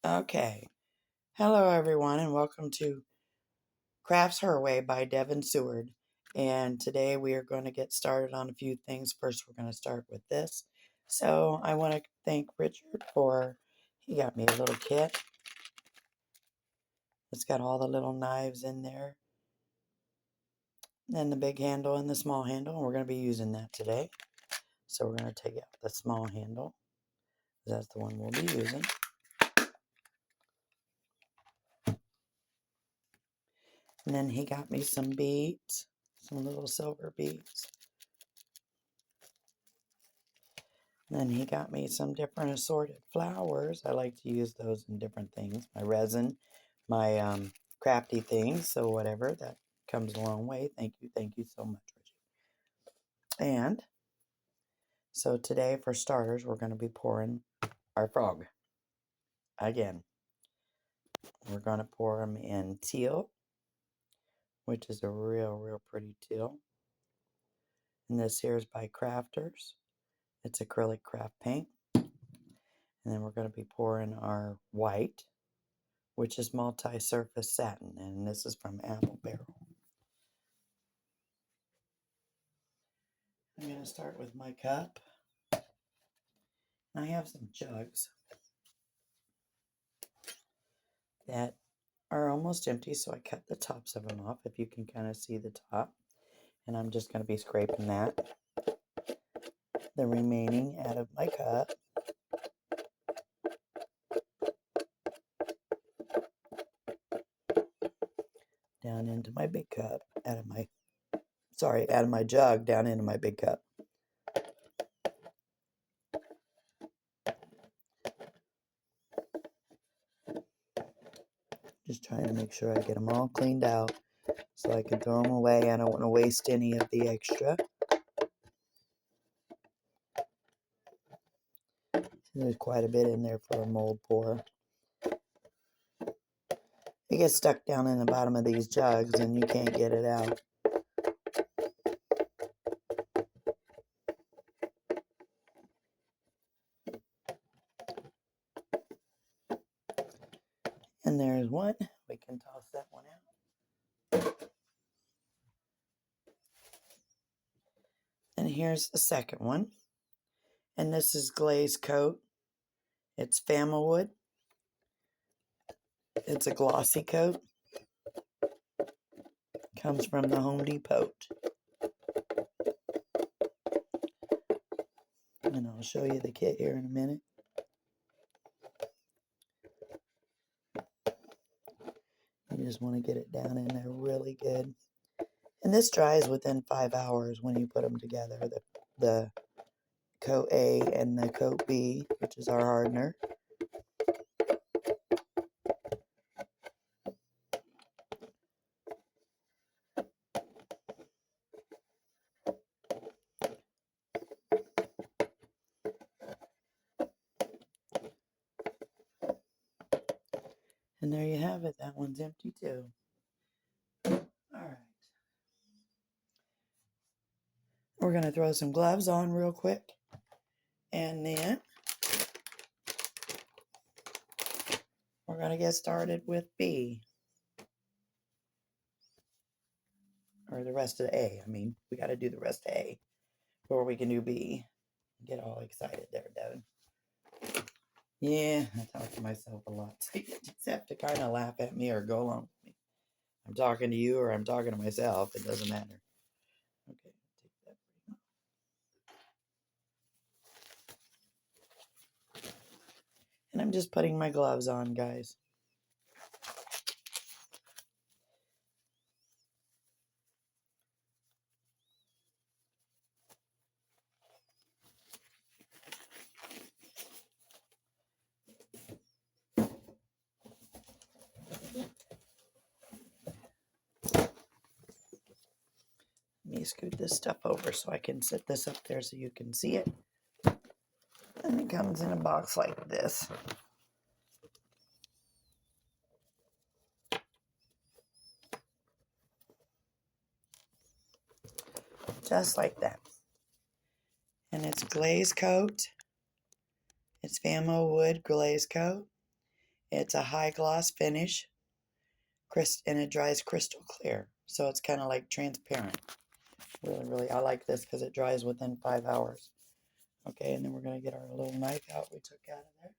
Okay. Hello, everyone, and welcome to Crafts Her Way by Devin Seward. And today we are going to get started on a few things. First, we're going to start with this. So I want to thank Richard he got me a little kit. It's got all the little knives in there, and the big handle and the small handle. And we're going to be using that today. So we're going to take out the small handle. That's the one we'll be using. And then he got me some beads, some little silver beads. Then he got me some different assorted flowers. I like to use those in different things. My resin, my crafty things, so whatever, that comes a long way. Thank you so much, Richard. And so today, for starters, we're going to be pouring our frog. Again, we're going to pour them in teal, which is a real pretty teal. And this here is by Crafters. It's acrylic craft paint. And then we're going to be pouring our white, which is multi-surface satin, and this is from Apple Barrel. I'm going to start with my cup. I have some jugs that are almost empty, so I cut the tops of them off, if you can kind of see the top. And I'm just going to be scraping the remaining out of my cup. Down into my big cup, out of my jug, down into my big cup. Just trying to make sure I get them all cleaned out so I can throw them away. I don't want to waste any of the extra. There's quite a bit in there for a mold pour. It gets stuck down in the bottom of these jugs and you can't get it out. And there's one. We can toss that one out. And here's the second one. And this is Glaze Coat. It's Familwood. It's a glossy coat. Comes from the Home Depot. And I'll show you the kit here in a minute. You just want to get it down in there really good. And this dries within 5 hours when you put them together. The coat A and the coat B, which is our hardener. And there you have it. That one's empty too. All right. We're going to throw some gloves on real quick. And then we're going to get started with B. Or the rest of the A. I mean, we got to do the rest of A before we can do B. Get all excited there, Devin. Yeah, I talk to myself a lot. So you just have to kind of laugh at me or go along with me. I'm talking to you or I'm talking to myself. It doesn't matter. Okay, take that. And I'm just putting my gloves on, guys. Let me scoot this stuff over so I can set this up there so you can see it. And it comes in a box like this. Just like that. And it's glaze coat. It's Familwood glaze coat. It's a high gloss finish, and it dries crystal clear. So it's kind of like transparent. Really, really, I like this because it dries within 5 hours. Okay, and then we're going to get our little knife out we took out of there.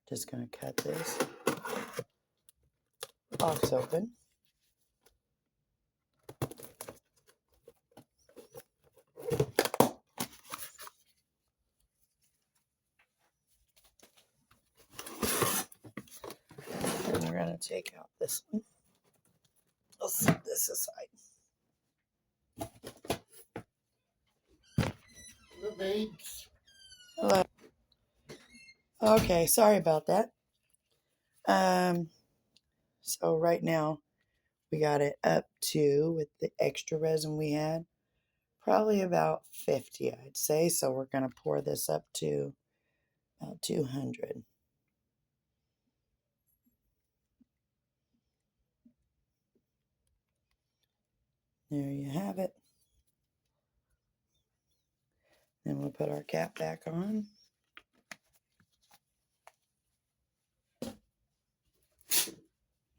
Just going to cut this box open. And we're going to take out this one. I'll set this aside. Hello, babes. Hello. Okay, sorry about that. So right now we got it up to, with the extra resin we had, probably about 50, I'd say. So we're going to pour this up to about 200. There you have it. Then we'll put our cap back on.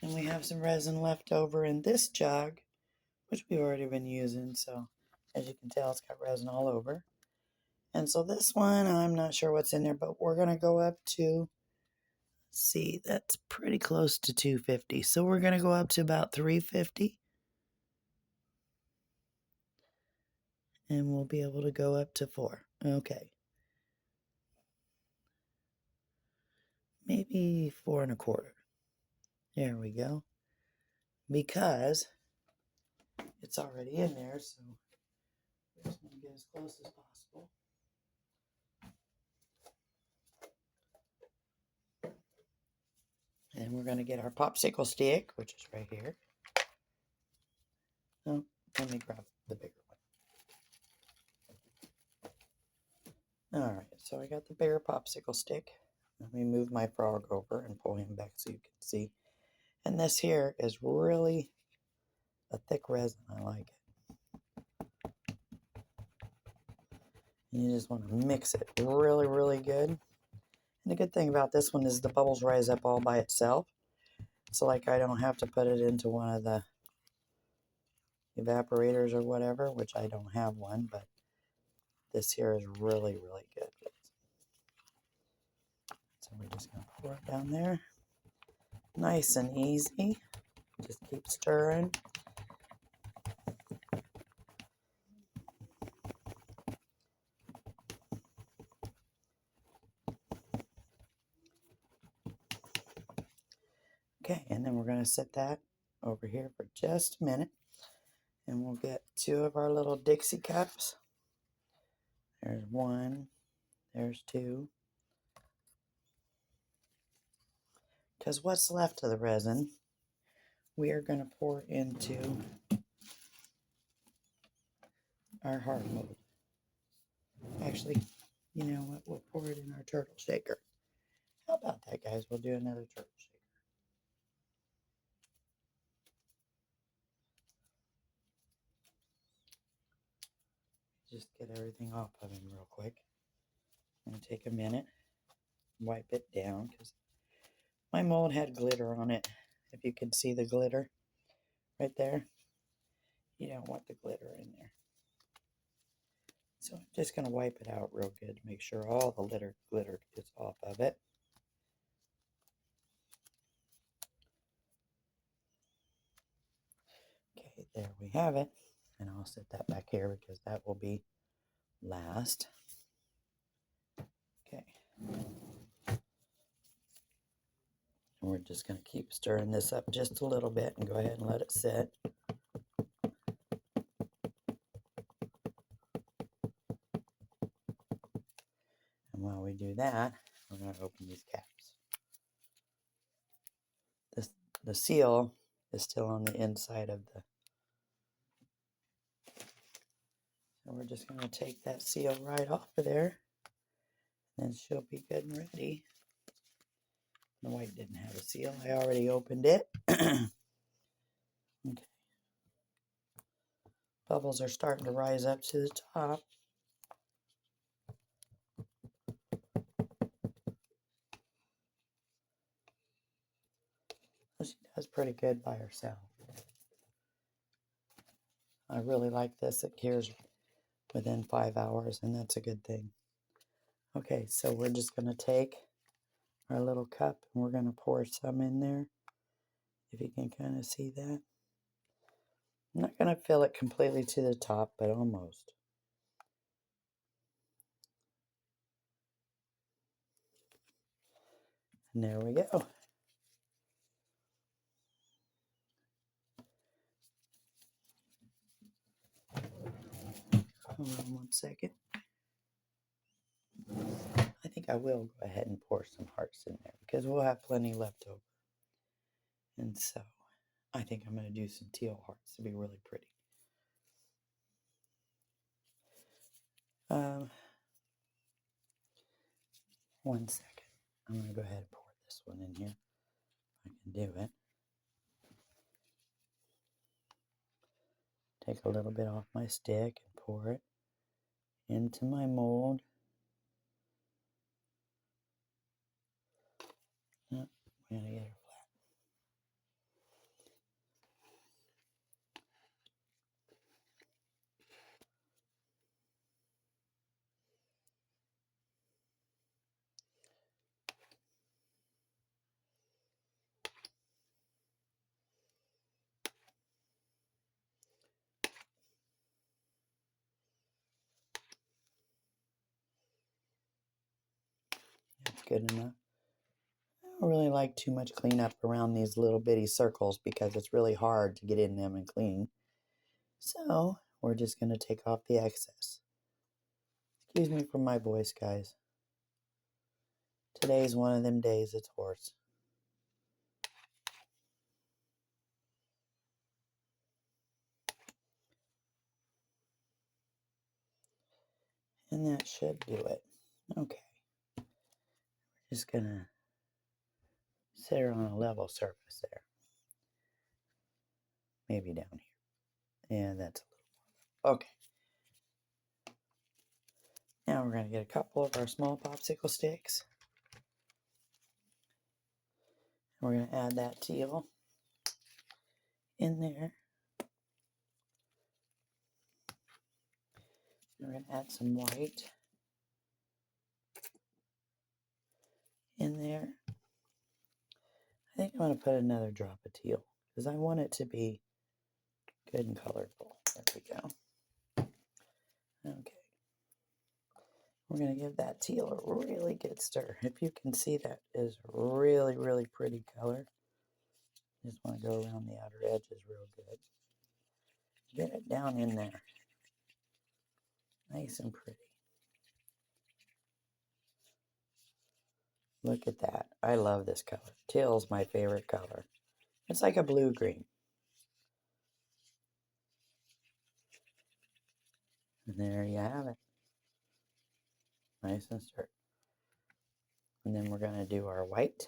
And we have some resin left over in this jug, which we've already been using. So as you can tell, it's got resin all over. And so this one, I'm not sure what's in there, but we're going to go up to, see, that's pretty close to 250. So we're going to go up to about 350. And we'll be able to go up to 4. Okay. Maybe 4 1/4. There we go. Because it's already in there, so we're just going to get as close as possible. And we're going to get our popsicle stick, which is right here. Oh, let me grab the bigger one. All right, so I got the bigger popsicle stick. Let me move my frog over and pull him back so you can see. And this here is really a thick resin. I like it. And you just want to mix it really, really good. And the good thing about this one is the bubbles rise up all by itself. So like I don't have to put it into one of the evaporators or whatever, which I don't have one, but this here is really, really good. So we're just going to pour it down there. Nice and easy. Just keep stirring. Okay, and then we're going to set that over here for just a minute. And we'll get 2 of our little Dixie cups. There's 1. There's 2. Because what's left of the resin, we are going to pour into our hard mold. Actually, you know what? We'll pour it in our turtle shaker. How about that, guys? We'll do another turtle shaker. Just get everything off of him real quick. I'm going to take a minute, wipe it down, because my mold had glitter on it. If you can see the glitter right there, you don't want the glitter in there. So I'm just going to wipe it out real good to make sure all the glitter is off of it. Okay, there we have it. And I'll set that back here because that will be last. Okay. And we're just going to keep stirring this up just a little bit and go ahead and let it sit. And while we do that, we're going to open these caps. The seal is still on the inside of the... So we're just going to take that seal right off of there. And she'll be good and ready. The white didn't have a seal. I already opened it. Okay. Bubbles are starting to rise up to the top. pretty good by herself. I really like this. It cures within 5 hours, and that's a good thing. Okay, so we're just going to take our little cup and we're going to pour some in there. If you can kind of see that. I'm not going to fill it completely to the top, but almost. And there we go. Hold on one second. I think I will go ahead and pour some hearts in there because we'll have plenty left over. And so I think I'm going to do some teal hearts to be really pretty. One second. I'm going to go ahead and pour this one in here. I can do it. Take a little bit off my stick and pour it into my mold. Oh, we're going to get her flat. That's good enough. I don't really like too much cleanup around these little bitty circles because it's really hard to get in them and clean. So we're just going to take off the excess. Excuse me for my voice, guys. Today's one of them days it's hoarse. And that should do it. Okay. We're just going to set her on a level surface there. Maybe down here. Yeah, that's a little more. Okay. Now we're going to get a couple of our small popsicle sticks. We're going to add that teal in there. We're going to add some white in there. I think I'm going to put another drop of teal because I want it to be good and colorful. There we go. Okay. We're going to give that teal a really good stir. If you can see, that is really, really pretty color. Just want to go around the outer edges real good. Get it down in there. Nice and pretty. Look at that. I love this color. Teal's my favorite color. It's like a blue-green. And there you have it. Nice and stirred. And then we're going to do our white.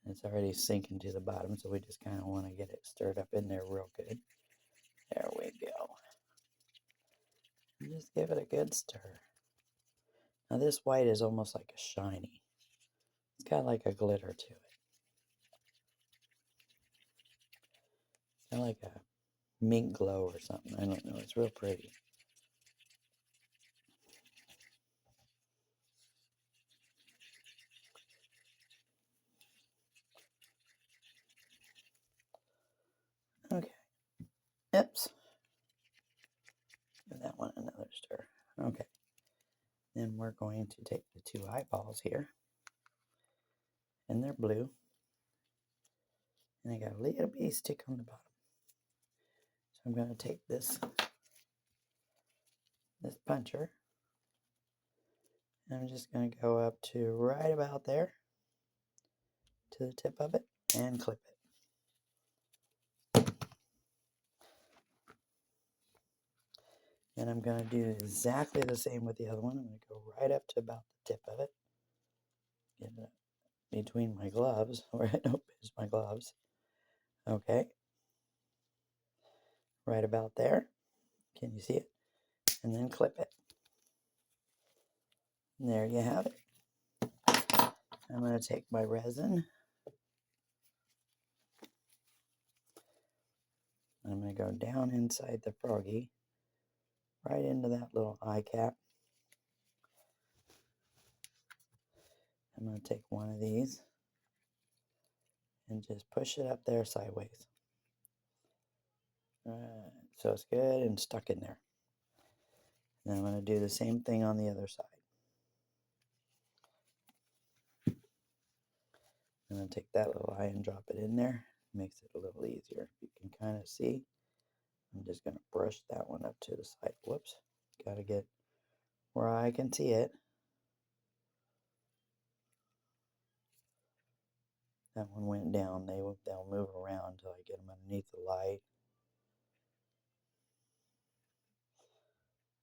It's already sinking to the bottom, so we just kind of want to get it stirred up in there real good. There we go. And just give it a good stir. Now this white is almost like a shiny. It's got like a glitter to it. Kind of like a mink glow or something. I don't know. It's real pretty. Okay. Oops. Give that one another stir. Okay. Then we're going to take the two eyeballs here. And they're blue. And they got a little bitty stick on the bottom. So I'm going to take this puncher. And I'm just going to go up to right about there. To the tip of it. And clip it. And I'm going to do exactly the same with the other one. I'm going to go right up to about the tip of it. Get it between my gloves. Right, nope, it's my gloves. Okay. Right about there. Can you see it? And then clip it. And there you have it. I'm going to take my resin. I'm going to go down inside the froggy, right into that little eye cap. I'm going to take one of these and just push it up there sideways. So it's good and stuck in there. Then I'm going to do the same thing on the other side. I'm going to take that little eye and drop it in there. Makes it a little easier. You can kind of see. I'm just going to brush that one up to the side. Whoops. Got to get where I can see it. That one went down. They'll move around until I get them underneath the light.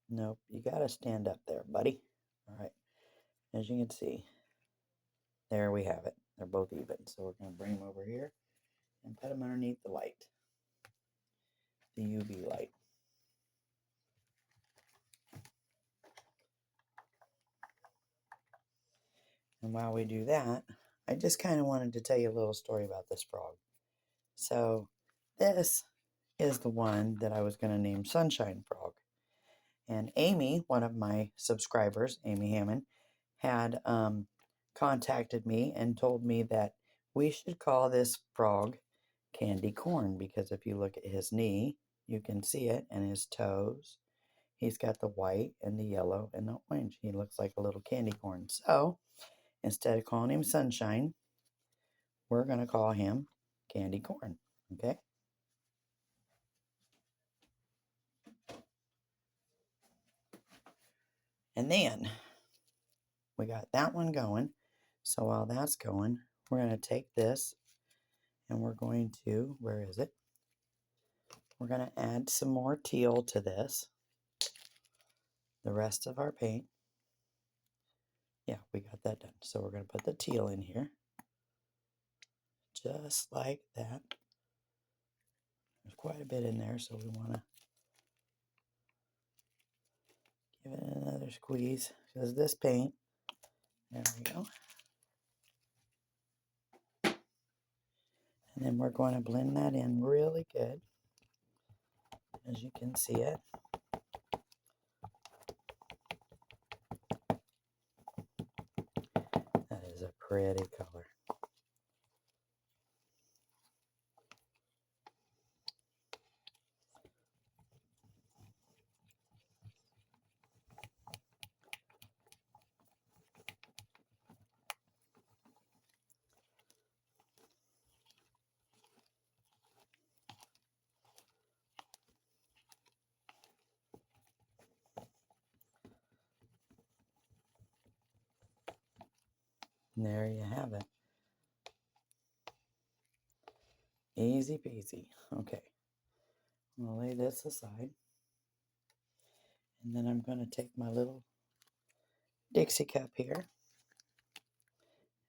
Nope, you got to stand up there, buddy. All right. As you can see, there we have it. They're both even. So we're going to bring them over here and put them underneath the light, the UV light. And while we do that, I just kind of wanted to tell you a little story about this frog. So this is the one that I was going to name Sunshine Frog. And Amy, one of my subscribers, Amy Hammond, had contacted me and told me that we should call this frog Candy Corn, because if you look at his knee, you can see it, and his toes. He's got the white and the yellow and the orange. He looks like a little candy corn. So instead of calling him Sunshine, we're going to call him Candy Corn. Okay? And then we got that one going. So while that's going, we're going to take this and we're going to, where is it? We're going to add some more teal to this. The rest of our paint. Yeah, we got that done. So we're going to put the teal in here. Just like that. There's quite a bit in there, so we want to give it another squeeze. Because this paint, there we go. And then we're going to blend that in really good. As you can see it. That is a pretty color. And there you have it. Easy peasy. Okay. I'm going to lay this aside. And then I'm going to take my little Dixie cup here.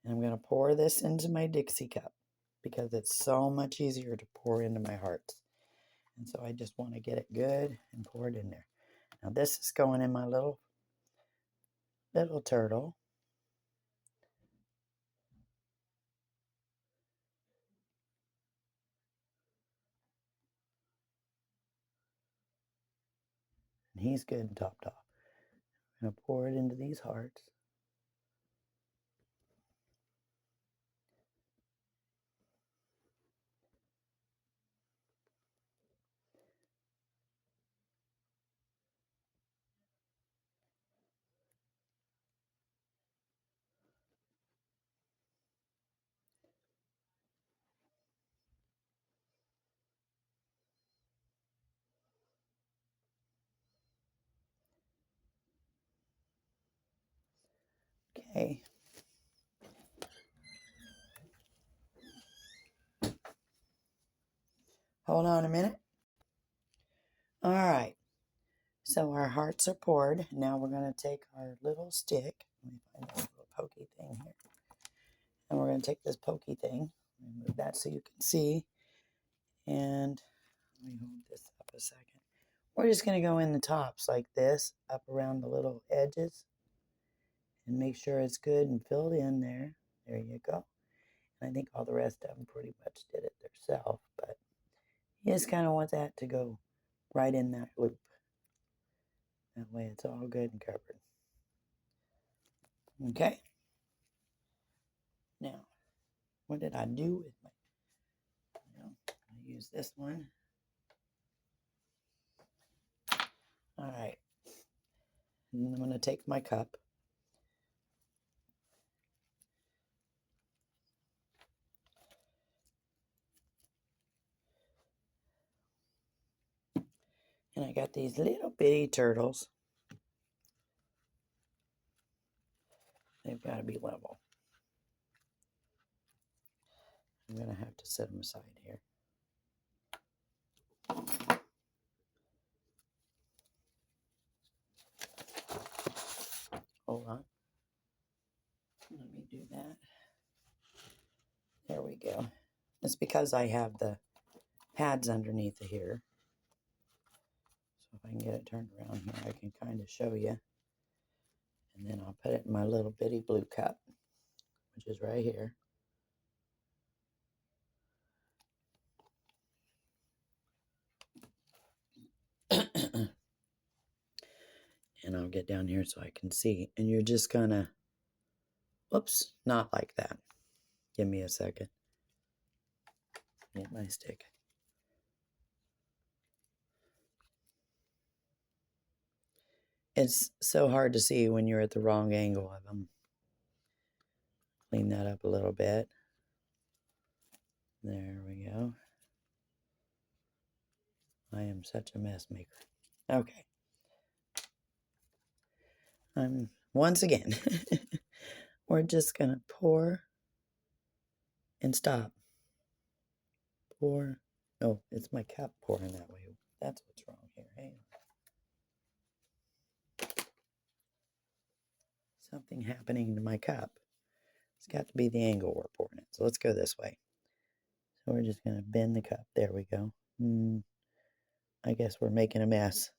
And I'm going to pour this into my Dixie cup because it's so much easier to pour into my hearts. And so I just want to get it good and pour it in there. Now this is going in my little turtle. And he's good and topped off. I'm going to pour it into these hearts. Okay. Hold on a minute. All right. So our hearts are poured. Now we're going to take our little stick. Let me find this little pokey thing here. And we're going to take this pokey thing. Move that so you can see. And let me hold this up a second. We're just going to go in the tops like this, up around the little edges. And make sure it's good and filled in there. There you go. And I think all the rest of them pretty much did it themselves. But You just kind of want that to go right in that loop. That way it's all good and covered. Okay. Now, what did I do with my... Well, I use this one. All right. And I'm going to take my cup. And I got these little bitty turtles. They've got to be level. I'm going to have to set them aside here. Hold on. Let me do that. There we go. It's because I have the pads underneath here. So if I can get it turned around here, I can kind of show you. And then I'll put it in my little bitty blue cup, which is right here. And I'll get down here so I can see. And you're just gonna, whoops, not like that. Give me a second. Get my stick. It's so hard to see when you're at the wrong angle of them. Clean that up a little bit. There we go. I am such a mess maker. Okay. Once again, we're just gonna pour and stop. Pour. Oh, it's my cup pouring that way. That's what's wrong here. Hang on. Something happening to my cup. It's got to be the angle we're pouring it. So let's go this way. So we're just going to bend the cup. There we go. I guess we're making a mess.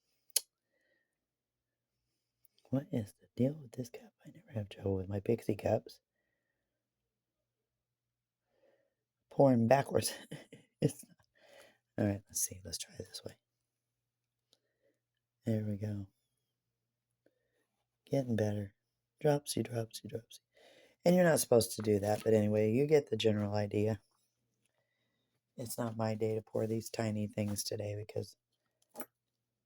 What is the deal with this cup? I never have trouble with my pixie cups. Pouring backwards. It's not. All right, let's see. Let's try this way. There we go. Getting better. Dropsy, dropsy, dropsy. And you're not supposed to do that, but anyway, you get the general idea. It's not my day to pour these tiny things today because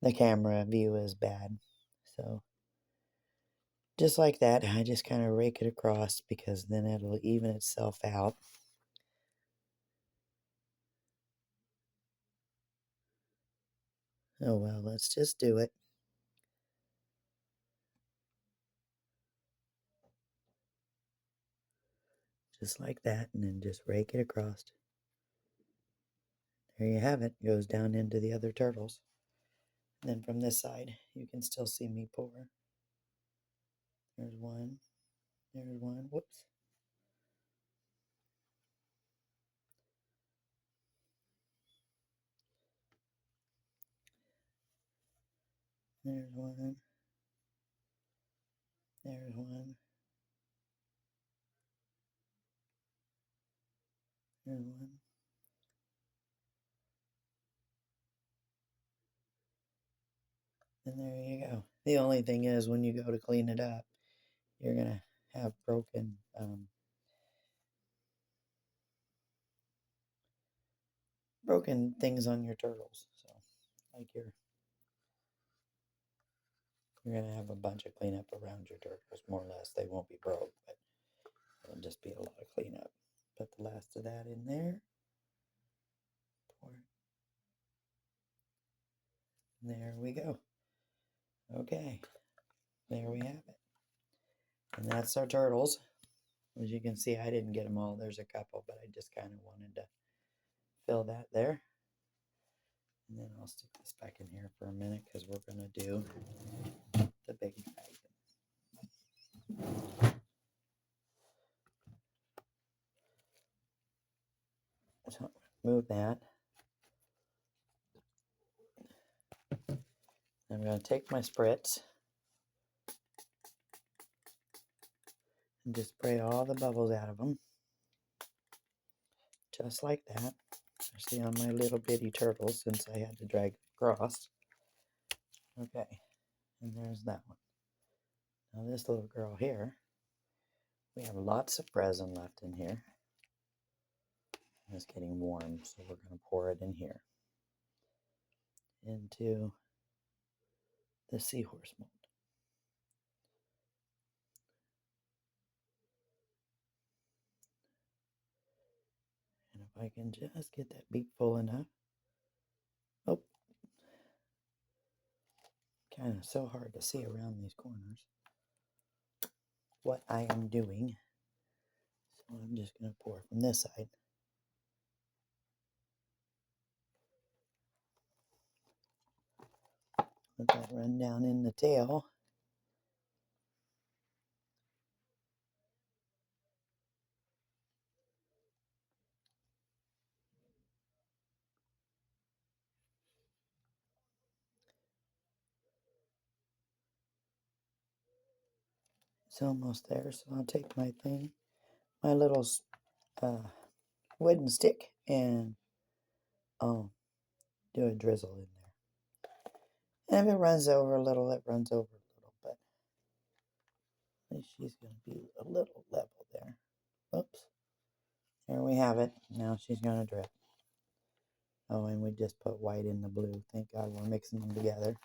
the camera view is bad. So just like that, I just kind of rake it across because then it'll even itself out. Oh well, let's just do it. Just like that, and then just rake it across. There you have it. Goes down into the other turtles. And then from this side, you can still see me pour. There's one. There's one. Whoops. There's one. There's one. There's one. And there you go. The only thing is, when you go to clean it up, you're going to have broken things on your turtles. So, like you're going to have a bunch of cleanup around your turtles, more or less. They won't be broke, but it'll just be a lot of cleanup. Put the last of that in there. Pour. There we go. Okay, there we have it. And that's our turtles. As you can see, I didn't get them all. There's a couple, but I just kind of wanted to fill that there. And then I'll stick this back in here for a minute because we're going to do the big bag. So move that. I'm going to take my spritz and just spray all the bubbles out of them. Just like that. mercy on my little bitty turtles since I had to drag across. Okay, and there's that one. Now this little girl here, we have lots of resin left in here. It's getting warm, so we're going to pour it in here into the seahorse mold. And if I can just get that beak full enough. Oh, kind of so hard to see around these corners what I am doing. So I'm just going to pour from this side. Let that run down in the tail. It's almost there, so I'll take my thing, my little wooden stick, and I'll do a drizzle in there. And if it runs over a little, it runs over a little, but at least she's going to be a little level there. Oops. There we have it. Now she's going to drip. Oh, and we just put white in the blue. Thank God we're mixing them together.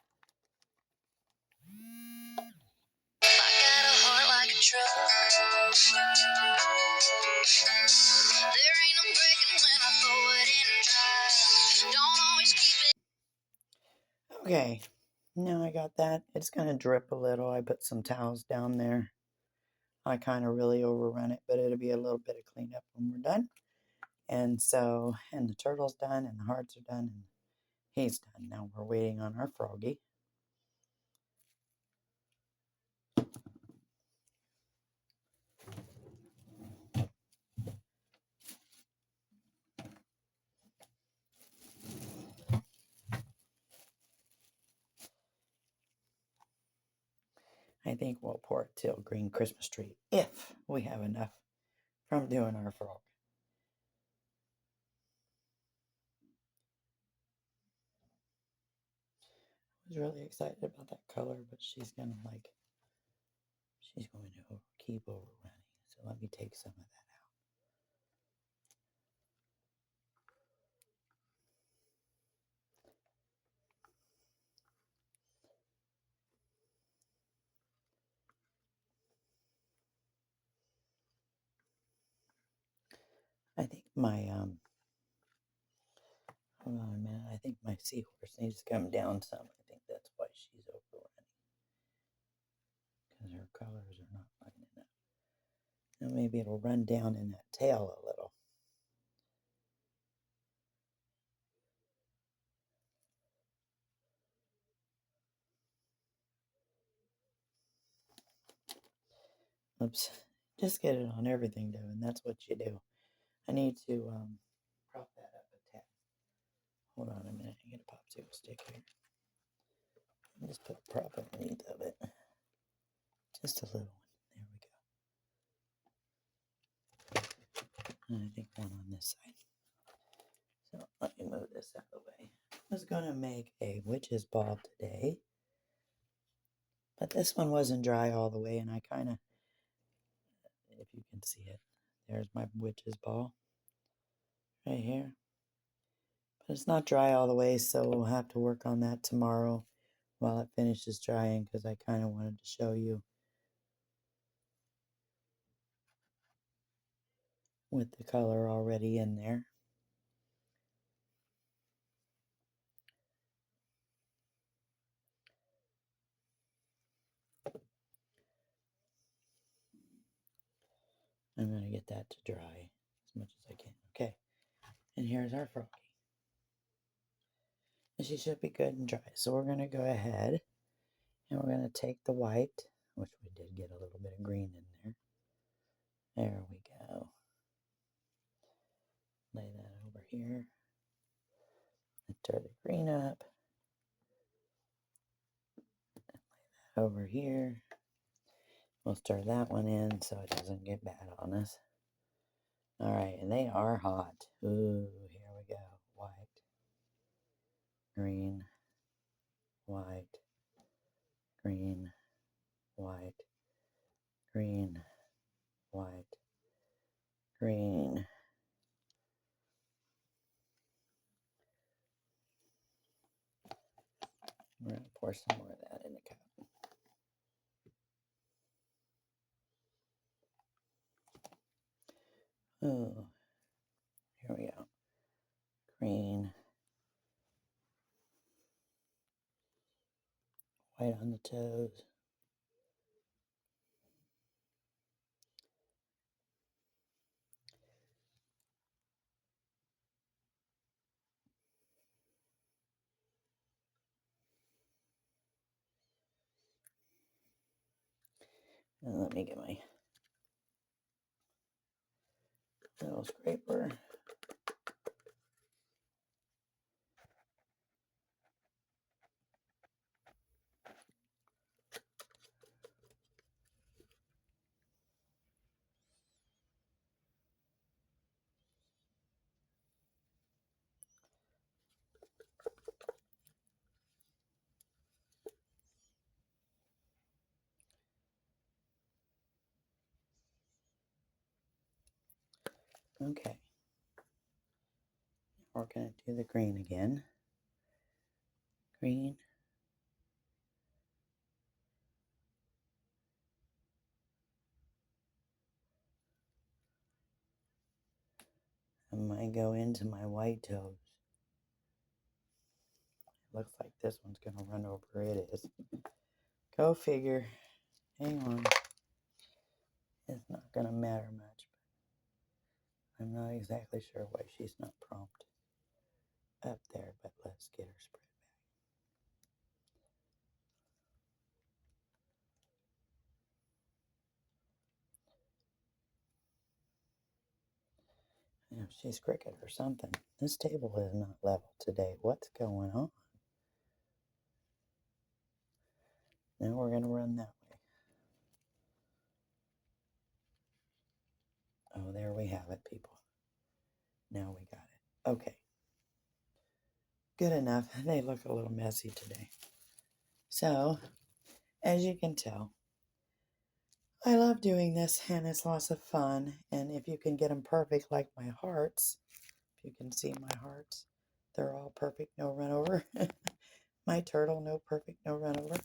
Okay, now I got that. It's going to drip a little. I put some towels down there. I kind of really overrun it, but it'll be a little bit of cleanup when we're done. And so, and the turtle's done, and the hearts are done, and he's done. Now we're waiting on our froggy. I think we'll pour a teal green Christmas tree if we have enough from doing our frog. I was really excited about that color, but she's going to keep overrunning. So let me take some of that out. I think my, hold on a minute, I think my seahorse needs to come down some. I think that's why she's overrunning. Because her colors are not lining up. Now maybe it'll run down in that tail a little. Oops. Just get it on everything, Devin. That's what you do. I need to prop that up a tad. Hold on a minute. I get a popsicle stick here. Just put a prop underneath of it. Just a little one. There we go. And I think one on this side. So let me move this out of the way. I was going to make a witch's ball today. But this one wasn't dry all the way. And I kind of, if you can see it, there's my witch's ball. Right here. But it's not dry all the way, so we'll have to work on that tomorrow while it finishes drying, because I kind of wanted to show you with the color already in there. I'm going to get that to dry as much as I can. Okay, and here's our froggy. And she should be good and dry. So we're going to go ahead and we're going to take the white, which we did get a little bit of green in there. There we go. Lay that over here. And stir the green up. And lay that over here. We'll stir that one in so it doesn't get bad on us. All right, and they are hot. Ooh, here we go. green, white, green, white, green, white, green. We're going to pour some more of that in the cup. Oh, here we go. Green, white on the toes. And let me get my little scraper. Okay. We're going to do the green again. Green. I might go into my white toes. Looks like this one's going to run over. It is. Go figure. Hang on. It's not going to matter much. But I'm not exactly sure why she's not prompt up there, but let's get her spread back. Yeah, she's crooked or something. This table is not level today. What's going on? Now we're going to run that way. Oh, there we have it, people. Now we got it. Okay. Good enough. They look a little messy today. So, as you can tell, I love doing this and it's lots of fun. And if you can get them perfect like my hearts, if you can see my hearts, they're all perfect, no run over. My turtle, no perfect, no run over.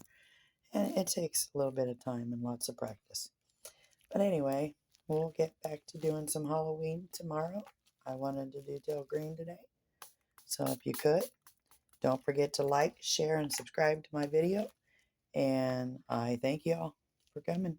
And it takes a little bit of time and lots of practice. But anyway, we'll get back to doing some Halloween tomorrow. I wanted to do teal green today. So if you could, don't forget to like, share, and subscribe to my video. And I thank you all for coming.